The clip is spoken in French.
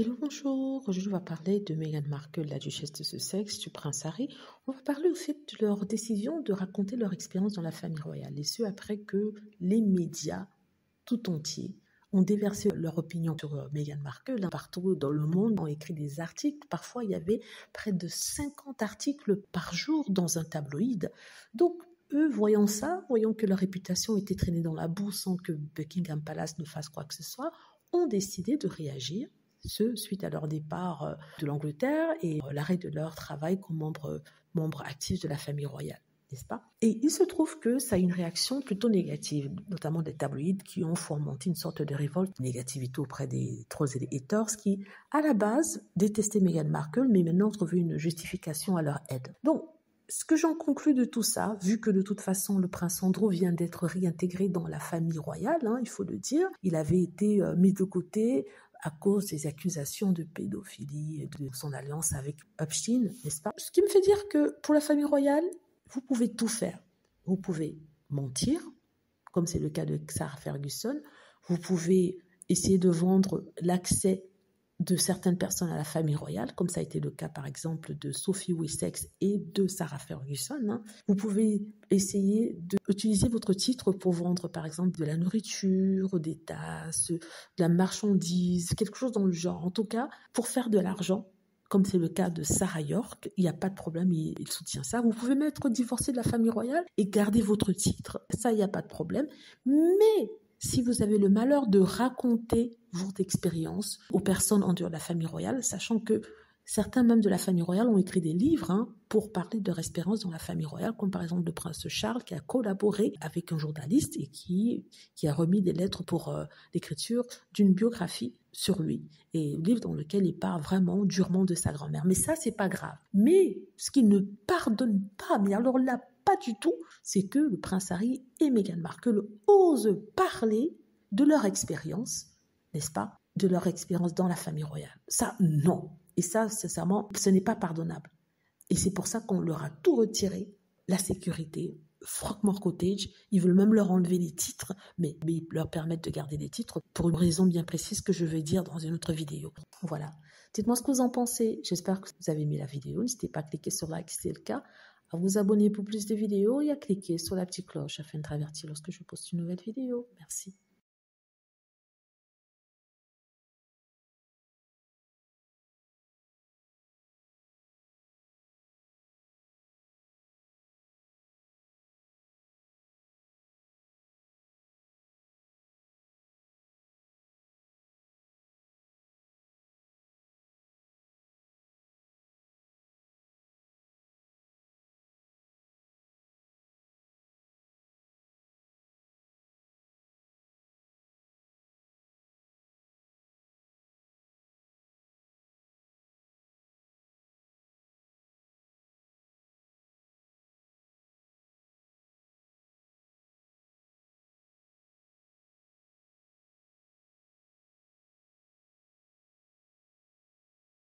Hello, bonjour. Aujourd'hui, on va parler de Meghan Markle, la duchesse de Sussex, du prince Harry. On va parler au fait de leur décision de raconter leur expérience dans la famille royale, et ce après que les médias tout entiers ont déversé leur opinion sur Meghan Markle. Partout dans le monde, ont écrit des articles. Parfois, il y avait près de 50 articles par jour dans un tabloïd. Donc, eux, voyant ça, voyant que leur réputation était traînée dans la boue sans que Buckingham Palace ne fasse quoi que ce soit, ont décidé de réagir suite à leur départ de l'Angleterre et l'arrêt de leur travail comme membre actif de la famille royale, n'est-ce pas? Et il se trouve que ça a une réaction plutôt négative, notamment des tabloïds qui ont fomenté une sorte de révolte, négativité auprès des trolls et des haters qui, à la base, détestaient Meghan Markle, mais maintenant trouvaient une justification à leur aide. Donc, ce que j'en conclus de tout ça, vu que de toute façon le prince Andrew vient d'être réintégré dans la famille royale, il faut le dire, il avait été mis de côté à cause des accusations de pédophilie et de son alliance avec Epstein, n'est-ce pas? Ce qui me fait dire que pour la famille royale, vous pouvez tout faire. Vous pouvez mentir, comme c'est le cas de Sarah Ferguson. Vous pouvez essayer de vendre l'accès de certaines personnes à la famille royale, comme ça a été le cas par exemple de Sophie Wessex et de Sarah Ferguson. Vous pouvez essayer d'utiliser votre titre pour vendre par exemple de la nourriture, des tasses, de la marchandise, quelque chose dans le genre. En tout cas, pour faire de l'argent, comme c'est le cas de Sarah York, il n'y a pas de problème, il soutient ça. Vous pouvez même être divorcé de la famille royale et garder votre titre. Ça, il n'y a pas de problème. Mais si vous avez le malheur de raconter votre expérience aux personnes en dehors de la famille royale, sachant que certains même de la famille royale ont écrit des livres pour parler de leur expérience dans la famille royale, comme par exemple le prince Charles qui a collaboré avec un journaliste et qui a remis des lettres pour l'écriture d'une biographie sur lui, et un livre dans lequel il parle vraiment durement de sa grand-mère. Mais ça, c'est pas grave. Mais ce qu'il ne pardonne pas, mais alors là, pas du tout, c'est que le prince Harry et Meghan Markle osent parler de leur expérience, n'est-ce pas, de leur expérience dans la famille royale. Ça, non. Et ça, sincèrement, ce n'est pas pardonnable. Et c'est pour ça qu'on leur a tout retiré, la sécurité, Frogmore Cottage. Ils veulent même leur enlever les titres, mais ils leur permettent de garder les titres pour une raison bien précise que je vais dire dans une autre vidéo. Voilà. Dites-moi ce que vous en pensez. J'espère que vous avez aimé la vidéo. N'hésitez pas à cliquer sur like si c'est le cas, à vous abonner pour plus de vidéos et à cliquer sur la petite cloche afin d'être averti lorsque je poste une nouvelle vidéo. Merci.